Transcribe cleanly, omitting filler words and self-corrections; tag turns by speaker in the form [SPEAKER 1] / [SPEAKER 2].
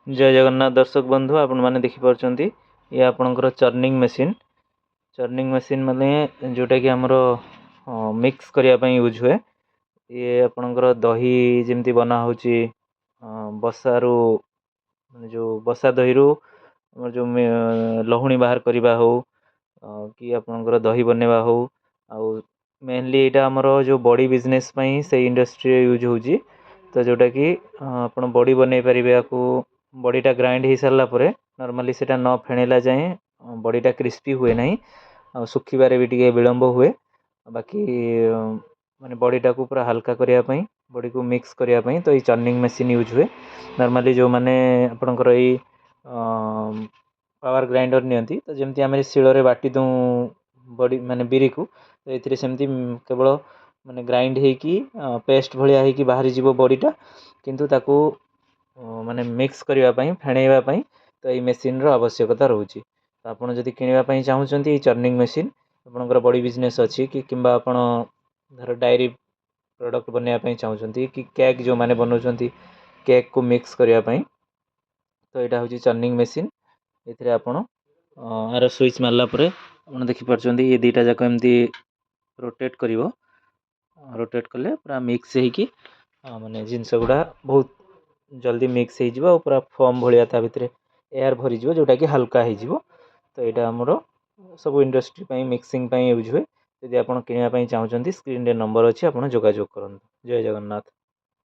[SPEAKER 1] जय जगन्नाथ दर्शक बंधु आपण मैंने देखिपे ये आपणकर चर्निंग मशीन माने जोटा कि आमर मिक्स करने यूज हुए। ये आपणकर दही जमी बना हो बसारू जो बसा दही रू जो लहुणी बाहर करवा हो कि आपणकर दही बनवा हो आउ मेनली यहाँ आमर जो बॉडी बिजनेस से इंडस्ट्री यूज हो तो जोटा कि आप बॉडी बनई पारे आपको बॉडीटा ग्राइंड हो सारा नॉर्मली सेटा न फेणेला जाए बॉडीटा क्रिस्पी हुए ना आ सुखिबारे भी टे विलंब हुए। बाकी माने बॉडीटा को पूरा हल्का करने बॉडी को मिक्स करने तो ये चर्निंग मशीन यूज हुए। नॉर्मली जो मैंने आपणकर ये पावर ग्राइंडर नियंती तो जमती आम शिଳରେ बाटी दूँ बॉडी माने बिरी को तो ये सेमती केवल माने ग्राइंड होगी पेस्ट भाया होगी बाहरी जीव बॉडीटा किंतु ताकू माने मिक्स करने फेणैवाई तो ये मेसीन आवश्यकता रोचे। तो आपड़ जब किणापी चाहूँगी चर्निंग मशीन आपंकर बॉडी बिजनेस अच्छी कि किंबा आपण धर डायरी प्रोडक्ट बनवाई चाहूँगी कि केक जो मैंने बनाऊँ केक को मिक्स करने तो यहाँ हूँ चर्निंग मशीन। ये आपड़ आर स्विच मारला आप देखिपार ये दुटा जाक एमती रोटेट कर रोटेट कले पूरा मिक्स होने जिनस गुड़ा बहुत जल्दी मिक्स हो पूरा फॉर्म भाया भितर एयर भरीज जोटा कि हल्का हो। तो यहाँ आमर सब इंडस्ट्री मिक्सिंग यूज हुए। यदि आप किणापी चाहूँगी स्क्रीन रे नंबर अच्छी आप जोगाजोग करूँ। जय जगन्नाथ।